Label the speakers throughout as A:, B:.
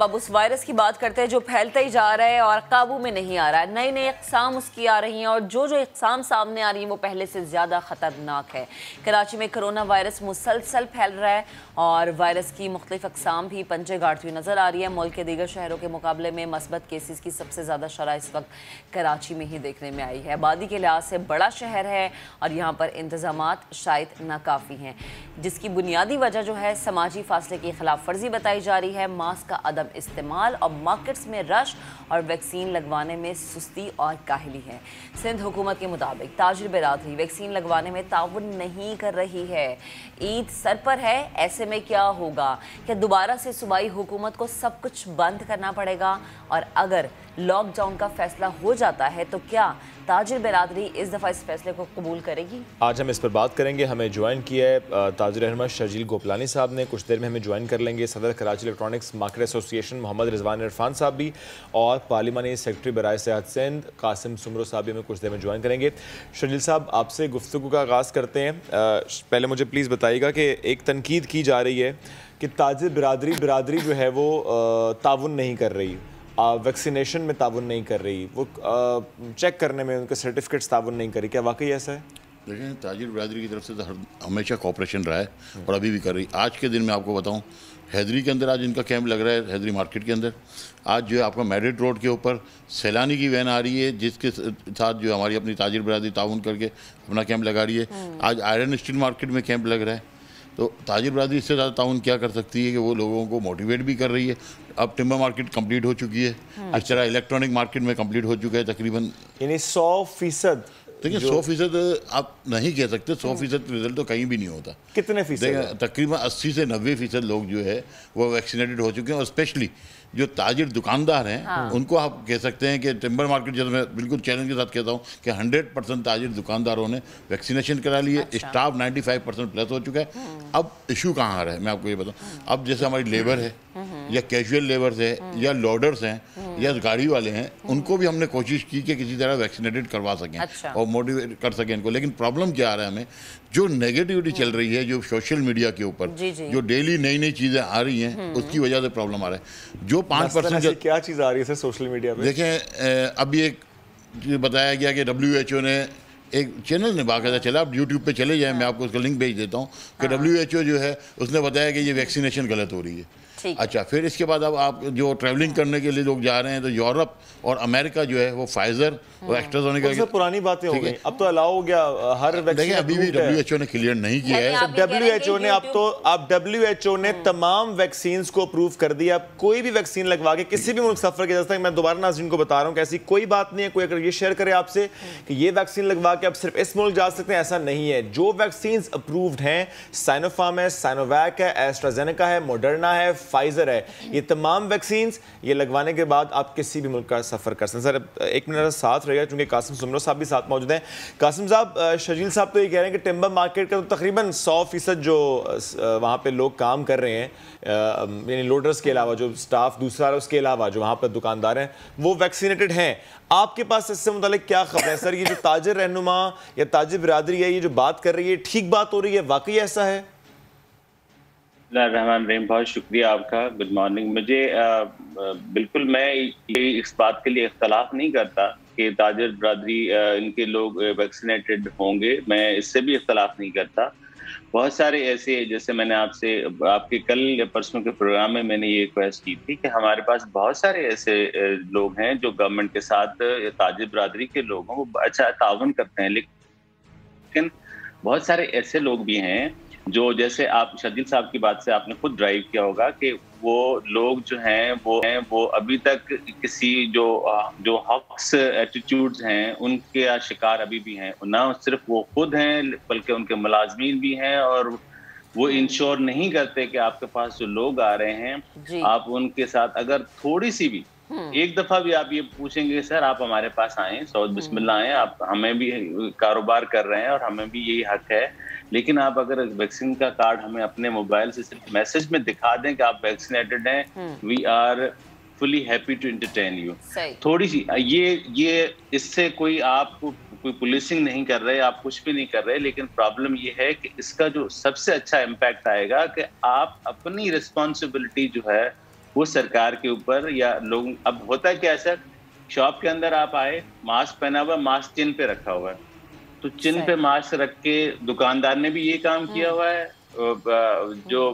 A: अब उस वायरस की बात करते हैं जो फैलता ही जा रहा है और काबू में नहीं आ रहा है। नई नई इक़साम उसकी आ रही हैं और जो इक़साम सामने आ रही हैं वो पहले से ज़्यादा ख़तरनाक है। कराची में कोरोना वायरस मुसलसल फैल रहा है और वायरस की मुख्तलिफ इक़साम भी पंजे गाड़ती हुई नज़र आ रही है। मुल्क के दीगर शहरों के मुकाबले में मस्बत केसेस की सबसे ज़्यादा शरह इस वक्त कराची में ही देखने में आई है। आबादी के लिहाज से बड़ा शहर है और यहाँ पर इंतज़ामात शायद नाकाफ़ी हैं, जिसकी बुनियादी वजह जो है समाजी फासले की खिलाफ वर्जी बताई जा रही है, मास्क का अदम इस्तेमाल और मार्केट्स में रश और वैक्सीन लगवाने में सुस्ती और काहली है। सिंध हुकूमत के मुताबिक ताजिर बिरादरी वैक्सीन लगवाने में ताउन नहीं कर रही है। ईद सर पर है, ऐसे में क्या होगा? क्या दोबारा से सूबाई हुकूमत को सब कुछ बंद करना पड़ेगा? और अगर लॉकडाउन का फैसला हो जाता है तो क्या ताजिर बिरादरी इस दफ़ा इस फैसले को कबूल करेगी?
B: आज हम इस पर बात करेंगे। हमें ज्वाइन किया है ताजिर रहनुमा शर्जील गोपलानी साहब ने, कुछ देर में हमें ज्वाइन कर लेंगे Saddar Karachi electronics market association Mohammad Rizwan Irfan साहब भी, और पार्लिमानी सेक्रेटरी बराए सेहत सिंध कासिम सुमरो साहब भी हमें कुछ देर में ज्वाइन करेंगे। शर्जील साहब, आपसे गुफ्तगू का आगाज़ करते हैं। पहले मुझे प्लीज़ बताइएगा कि एक तनकीद की जा रही है कि ताजिर बिरादरी जो है वो ताउन नहीं कर रही, वैक्सीनेशन में ताउन नहीं कर रही, वो चेक करने में उनके सर्टिफिकेट्स ताउन नहीं कर रही। क्या वाकई ऐसा है?
C: लेकिन ताजिर बिरादरी की तरफ से तो हमेशा कॉपरेशन रहा है और अभी भी कर रही। आज के दिन मैं आपको बताऊं, हैदरी के अंदर आज इनका कैंप लग रहा है, हैदरी मार्केट के अंदर। आज जो है आपका मेरिट रोड के ऊपर सैलानी की वैन आ रही है, जिसके साथ जो हमारी अपनी ताजिर बिरादरी ताउन करके अपना कैंप लगा रही है। आज आयरन स्टील मार्केट में कैंप लग रहा है। तो ताजिर बिरादरी इससे ज़्यादा ताउन क्या कर सकती है कि वो लोगों को मोटिवेट भी कर रही है। अब टिम्बर मार्केट कंप्लीट हो चुकी है, इस तरह इलेक्ट्रॉनिक मार्केट में कंप्लीट हो चुका है तकरीबन।
B: यानी 100%।
C: देखिए 100% आप नहीं कह सकते, 100% रिजल्ट तो कहीं भी नहीं होता।
B: कितने फीसद?
C: तकरीबन 80 से 90% लोग जो है वो वैक्सीनेटेड हो चुके हैं। और स्पेशली जो ताजिर दुकानदार हैं उनको आप कह सकते हैं कि टिम्बर मार्केट, जैसे मैं बिल्कुल चैलेंज के साथ कहता हूँ कि 100% ताजिर दुकानदारों ने वैक्सीनेशन करा ली है। स्टाफ 95% प्लस हो चुका है। अब इशू कहाँ आ रहा है मैं आपको ये बताऊँ। अब जैसे हमारी लेबर है या कैजुअल लेबर्स है या लोडर्स हैं या गाड़ी वाले हैं, उनको भी हमने कोशिश की कि किसी तरह वैक्सीनेटेड करवा सकें और मोटिवेट कर सकें इनको। लेकिन प्रॉब्लम क्या आ रहा है हमें, जो नेगेटिविटी चल रही है, जो सोशल मीडिया के ऊपर जो डेली नई नई चीज़ें आ रही हैं, उसकी वजह से प्रॉब्लम आ रहा है। जो 5%
B: क्या चीज़ आ रही है सर सोशल मीडिया पे?
C: देखें, अभी एक बताया गया कि WHO ने एक चैनल ने बाकायदा चला, आप यूट्यूब पे चले जाएं, मैं आपको उसका लिंक भेज देता हूँ कि WHO जो है उसने बताया कि ये वैक्सीनेशन गलत हो रही है। अच्छा, फिर इसके बाद अब आप जो ट्रैवलिंग करने के लिए लोग जा रहे हैं तो यूरोप और अमेरिका जो है वो फाइजर और एस्ट्राजेनेका की
B: पुरानी बातें हो गई, अब तो अलाउ हो गया हर वैक्सीन।
C: अभी भी WHO ने क्लियर नहीं किया है।
B: WHO ने अब WHO ने तमाम वैक्सीन को अप्रूव कर दिया। अब कोई भी वैक्सीन लगवा के किसी भी मुल्क सफर के जैसा, मैं दोबारा नाज़रीन को बता रहा हूँ कि ऐसी कोई बात नहीं है। कोई अगर ये शेयर करे आपसे कि ये वैक्सीन लगवा के अब सिर्फ इस मुल्क जा सकते हैं, ऐसा नहीं है। जो वैक्सीन अप्रूव्ड हैं, साइनोफार्म है, साइनोवैक है, एस्ट्राजेनेका है, मॉडर्ना है, फाइजर है, ये तमाम वैक्सीन ये लगवाने के बाद आप किसी भी मुल्क का सफर कर सकते हैं। सर एक मिनट साथ रहेगा क्योंकि कासिम सुमरो साहब भी साथ मौजूद हैं। कासिम साहब, शर्जील साहब तो ये कह रहे हैं कि टिम्बर मार्केट का तो तकरीबन 100% जो वहाँ पे लोग काम कर रहे हैं, यानी लोडर्स के अलावा जो स्टाफ दूसरा है उसके अलावा जो वहाँ पर दुकानदार हैं, वो वैक्सीनेटेड हैं। आपके पास इससे मुतालिक क्या खबर है सर? ये जो ताजिर रहनुमा या ताजिर बिरादरी है, ये जो बात कर रही है, ठीक बात हो रही है? वाकई ऐसा है?
D: रहमान रहीम, बहुत शुक्रिया आपका। Good morning. मुझे बिल्कुल मैं इस बात के लिए इख्तलाफ नहीं करता कि ताजिर बिरादरी इनके लोग वैक्सीनेटेड होंगे, मैं इससे भी इख्तलाफ नहीं करता। बहुत सारे ऐसे, जैसे मैंने आपसे आपके कल परसों के प्रोग्राम में मैंने ये रिक्वेस्ट की थी कि हमारे पास बहुत सारे ऐसे लोग हैं जो गवर्नमेंट के साथ ताजिर बिरादरी के लोग हैं, वो अच्छा ताउन करते हैं, लेकिन बहुत सारे ऐसे लोग भी हैं जो, जैसे आप शर्जील साहब की बात से आपने खुद ड्राइव किया होगा कि वो लोग जो हैं वो अभी तक किसी जो हॉक्स एटीट्यूड्स हैं उनके शिकार अभी भी हैं। ना सिर्फ वो खुद हैं बल्कि उनके मुलाजमीन भी हैं, और वो इंश्योर नहीं करते कि आपके पास जो लोग आ रहे हैं आप उनके साथ अगर थोड़ी सी भी एक दफा भी आप ये पूछेंगे सर आप हमारे पास आए, सऊद बिस्मिल्लाह आए, आप हमें भी कारोबार कर रहे हैं और हमें भी यही हक है, लेकिन आप अगर वैक्सीन का कार्ड हमें अपने मोबाइल से सिर्फ मैसेज में दिखा दें कि आप वैक्सीनेटेड हैं, we are fully happy to entertain you. थोड़ी सी ये इससे आप कोई पुलिसिंग नहीं कर रहे, आप कुछ भी नहीं कर रहे, लेकिन प्रॉब्लम ये है कि इसका जो सबसे अच्छा इम्पैक्ट आएगा कि आप अपनी रिस्पॉन्सिबिलिटी जो है वो सरकार के ऊपर या लोग। अब होता क्या है सर, शॉप के अंदर आप आए, मास्क पहना हुआ, मास्क चिन पे रखा हुआ है, तो चिन पे मास्क रख के दुकानदार ने भी ये काम किया हुआ है, जो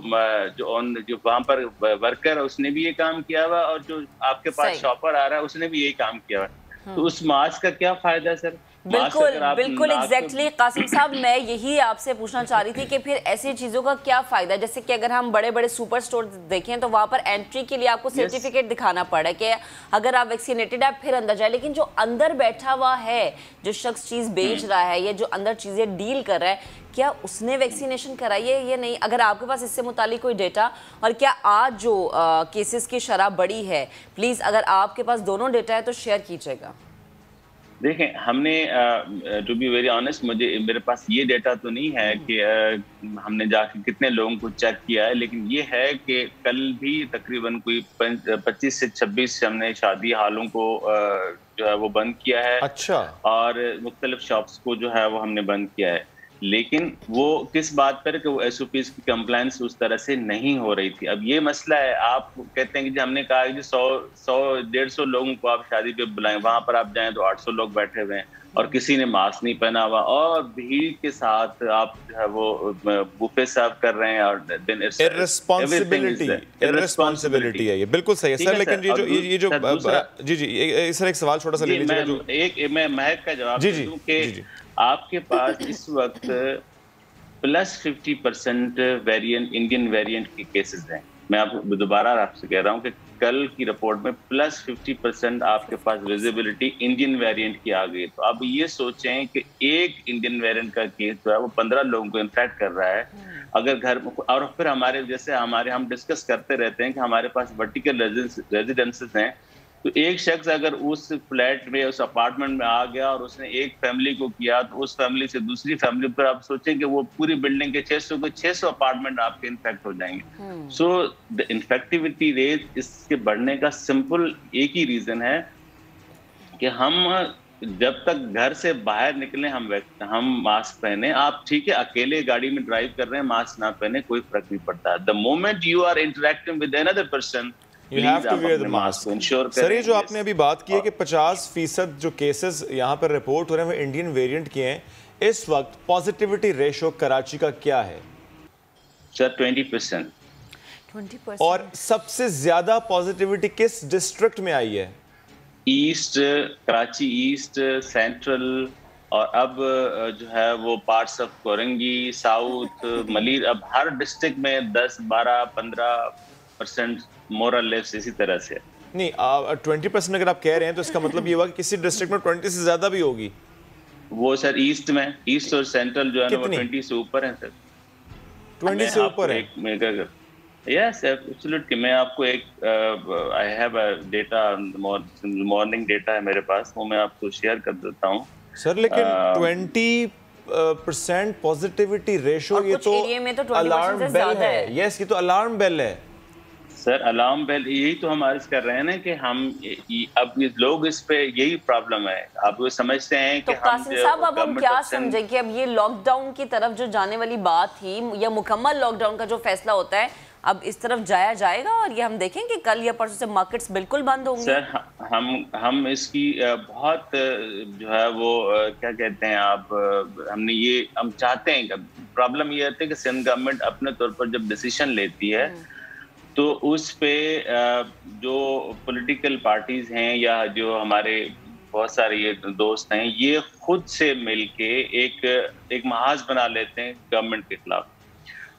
D: वहां पर वर्कर है उसने भी ये काम किया हुआ, और जो आपके पास शॉपर आ रहा है उसने भी यही काम किया हुआ है। तो उस मास्क का क्या फायदा है सर?
A: बिल्कुल बिल्कुल एग्जैक्टली कासिम साहब, मैं यही आपसे पूछना चाह रही थी कि फिर ऐसी चीज़ों का क्या फ़ायदा है? जैसे कि अगर हम बड़े बड़े सुपर स्टोर देखें तो वहाँ पर एंट्री के लिए आपको सर्टिफिकेट दिखाना पड़ा कि अगर आप वैक्सीनेटेड है फिर अंदर जाए, लेकिन जो अंदर बैठा हुआ है, जो शख्स चीज़ बेच रहा है या जो अंदर चीज़ें डील कर रहा है, क्या उसने वैक्सीनेशन कराई है या नहीं? अगर आपके पास इससे मुतालिक कोई डेटा, और क्या आज जो केसेस की शरह बढ़ी है, प्लीज़ अगर आपके पास दोनों डेटा है तो शेयर कीजिएगा।
D: देखें, हमने टू बी वेरी ऑनेस्ट, मेरे पास ये डेटा तो नहीं है कि हमने जाके कितने लोगों को चेक किया है, लेकिन ये है कि कल भी तकरीबन कोई 25 से 26 हमने शादी हालों को जो है वो बंद किया है।
B: अच्छा। और
D: मुख्तलिफ शॉप्स को जो है वो हमने बंद किया है, लेकिन वो किस बात पर कि वो SOPs की कंप्लायंस उस तरह से नहीं हो रही थी। अब ये मसला है, आप कहते हैं कि हमने कहा कि 100-150 लोगों को आप शादी पे बुलाएं, वहां पर आप जाएं तो 800 लोग बैठे हुए हैं और किसी ने मास्क नहीं पहना हुआ, और भीड़ के साथ आप जो है वो बुफे सर्व कर रहे हैं, और
B: इर्रेस्पॉन्सिबिलिटी है ये। बिल्कुल सही है सर, लेकिन ये जो जी सर, एक सवाल छोटा सा ले लीजिए।
D: एक मैं महक का जवाब दूं कि आपके पास इस वक्त +50% वेरिएंट, इंडियन वेरिएंट के केसेस हैं। मैं आपको दोबारा आपसे कह रहा हूं कि कल की रिपोर्ट में +50% आपके पास विजिबिलिटी इंडियन वेरिएंट की आ गई। तो अब ये सोचें कि एक इंडियन वेरिएंट का केस जो है वो 15 लोगों को इन्फेक्ट कर रहा है। अगर घर, और फिर हम डिस्कस करते रहते हैं कि हमारे पास वर्टिकल रेजिडेंसेस हैं, तो एक शख्स अगर उस फ्लैट में, उस अपार्टमेंट में आ गया और उसने एक फैमिली को किया, तो उस फैमिली से दूसरी फैमिली पर आप सोचें कि वो पूरी बिल्डिंग के 600 अपार्टमेंट आपके इन्फेक्ट हो जाएंगे। सो द इन्फेक्टिविटी रेट इसके बढ़ने का सिंपल एक ही रीजन है कि हम जब तक घर से बाहर निकले हम मास्क पहने। आप ठीक है अकेले गाड़ी में ड्राइव कर रहे हैं, मास्क ना पहने कोई फर्क नहीं पड़ता। The moment you are interacting with another person,
B: You have to wear the mask. Sir, ये जो आपने अभी बात की है कि 50% जो केसेस यहाँ पर रिपोर्ट हो रहे हैं वो इंडियन वेरिएंट के हैं, इस वक्त पॉजिटिविटी रेशो कराची का क्या है?
D: सर 20%।
B: और सबसे ज्यादा पॉजिटिविटी किस डिस्ट्रिक्ट में आई है?
D: ईस्ट, कराची ईस्ट, सेंट्रल, और अब जो है वो parts of Korangi, south, Malir, अब हर डिस्ट्रिक्ट में 10, 12, 15% मोर और लेस इसी तरह से।
B: नहीं, 20% अगर आप कह रहे हैं तो इसका मतलब ये हुआ कि किसी डिस्ट्रिक्ट में 20 से ज्यादा भी होगी।
D: वो सर ईस्ट और सेंट्रल जो है ना वो 20 से ऊपर है सर।
B: 20 से ऊपर है?
D: Yes absolutely. मैं आपको एक I have a data, morning data है मेरे पास, वो मैं आपको शेयर कर देता हूँ
B: सर। लेकिन 20% पॉजिटिविटी रेशो, ये तो अलार्म बेल है। यस, ये तो अलार्म बेल है
D: सर, अलार्म बेल। यही तो हम अर्ज कर रहे हैं ना कि हम अब लोग इस पे यही प्रॉब्लम है। आप वो समझते हैं कि
A: कासिम साहब, अब हम क्या समझें कि अब ये लॉकडाउन की तरफ जो जाने वाली बात थी या मुकम्मल लॉकडाउन का जो फैसला होता है, अब इस तरफ जाया जाएगा और ये हम देखें कि कल या परसों से मार्केट्स बिल्कुल बंद होंगे?
D: सर, हम इसकी बहुत जो है वो क्या कहते हैं आप, हम चाहते हैं। प्रॉब्लम ये है कि सिंध गवर्नमेंट अपने तौर पर जब डिसीजन लेती है तो उस पे जो पॉलिटिकल पार्टीज हैं या जो हमारे बहुत सारे ये दोस्त हैं, ये खुद से मिलके एक महाज बना लेते हैं गवर्नमेंट के खिलाफ।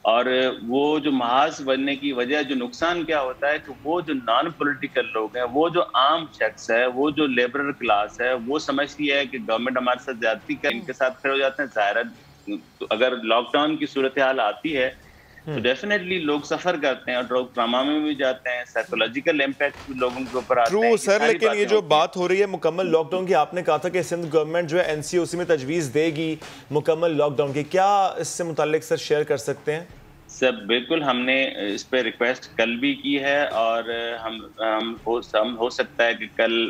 D: और वो जो महाज बनने की वजह, जो नुकसान क्या होता है कि वो जो नॉन पॉलिटिकल लोग हैं, वो जो आम शख्स है, वो जो लेबरर क्लास है, वो समझती है कि गवर्नमेंट हमारे साथ ज्यादती कर, इनके साथ खड़े हो जाते हैं। ज़ाहिर है तो अगर लॉकडाउन की सूरत हाल आती है तो डेफिनेटली लोग सफर करते हैं और लोग ट्रामा में भी जाते हैं, साइकोलॉजिकल इम्पैक्ट लोगों के ऊपर आता है।
B: ट्रू सर, लेकिन ये जो बात हो रही है मुकम्मल लॉकडाउन की, आपने कहा था कि सिंध गवर्नमेंट जो है NCOC में तजवीज़ देगी मुकम्मल लॉकडाउन की, क्या इससे मुताल्लिक सर शेयर कर सकते हैं?
D: सर बिल्कुल, हमने इस पे रिक्वेस्ट कल भी की है, और हम हो सकता है कि कल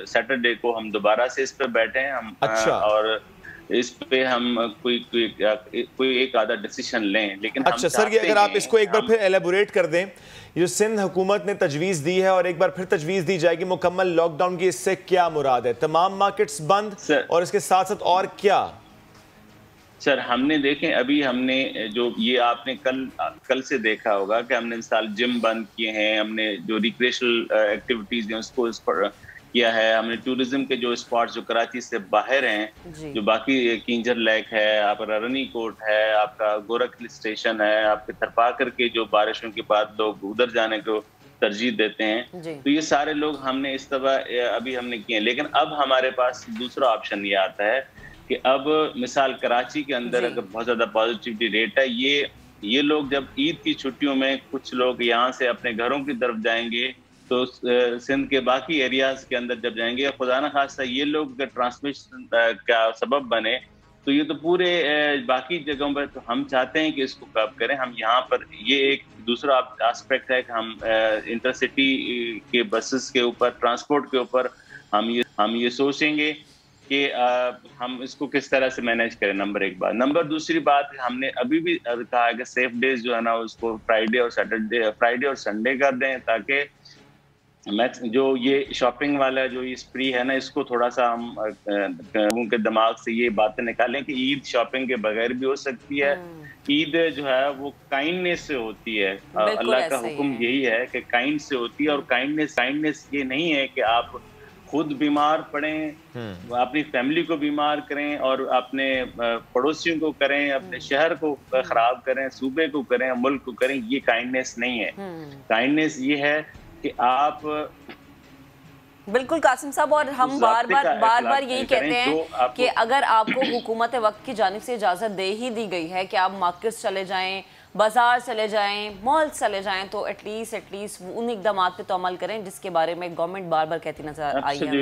D: सैटरडे को हम दोबारा से इस पे बैठे हैं।
B: अच्छा।
D: और इस पे हम कोई एक आधा डिसीजन लें, लेकिन
B: अच्छा सर, ये अगर आप इसको एक बार फिर एलेबोरेट कर दें, जो सिंध हुकूमत ने तजवीज़ दी है और एक बार फिर तजवीज़ दी जाएगी मुकम्मल लॉकडाउन की, इससे क्या मुराद है? तमाम मार्केट्स बंद और इसके साथ साथ और क्या?
D: सर हमने देखें, अभी हमने जो ये आपने कल से देखा होगा कि हमने इस साल जिम बंद किए हैं, हमने जो रिक्रिएशनल एक्टिविटीज हैं उसको इस पर किया है, हमने टूरिज्म के जो स्पॉट्स जो कराची से बाहर हैं, जो बाकी किंजर लेक है, आपका रनी कोट है, आपका गोरख हिल स्टेशन है, आपके थरपाकर के जो बारिशों के बाद लोग उधर जाने को तरजीह देते हैं, तो ये सारे लोग हमने इस तरह अभी हमने किए हैं। लेकिन अब हमारे पास दूसरा ऑप्शन ये आता है कि अब मिसाल कराची के अंदर अगर बहुत ज्यादा पॉजिटिविटी रेट है, ये लोग जब ईद की छुट्टियों में कुछ लोग यहाँ से अपने घरों की तरफ जाएंगे, तो सिंध के बाकी एरियाज के अंदर जब जाएंगे, खुदा न खास्ता ये लोग ट्रांसमिशन का सबब बने, तो ये तो पूरे बाकी जगहों पर, तो हम चाहते हैं कि इसको कब करें। हम यहाँ पर ये एक दूसरा एस्पेक्ट है कि हम इंटरसिटी के बसेस के ऊपर, ट्रांसपोर्ट के ऊपर हम ये सोचेंगे कि हम इसको किस तरह से मैनेज करें, नंबर एक बात। नंबर दूसरी बात, हमने अभी भी कहा है कि सेफ डेज जो है ना उसको फ्राइडे और संडे कर दें, ताकि जो ये शॉपिंग वाला जो ये स्प्री है ना, इसको थोड़ा सा हम लोगों के दिमाग से ये बातें निकालें कि ईद शॉपिंग के बगैर भी हो सकती है। ईद जो है वो काइंडनेस से होती है, अल्लाह का हुक्म यही है कि काइंड से होती है, और काइंडनेस ये नहीं है कि आप खुद बीमार पड़ें, अपनी फैमिली को बीमार करें और अपने पड़ोसियों को करें, अपने शहर को खराब करें, सूबे को करें, मुल्क को करें। ये काइंडनेस नहीं है। काइंडनेस ये है कि आप
A: बिल्कुल कासिम साहब, और हम बार बार यही कहते हैं कि अगर आपको हुकूमत वक्त की जानिब से इजाज़त दे ही दी गई है कि आप मार्केट्स चले जाएं, बाजार चले जाएं, मॉल चले जाएं, तो एटलीस्ट उन इकदाम पे तो अमल करें जिसके बारे में गवर्नमेंट बार बार कहती नजर आई है।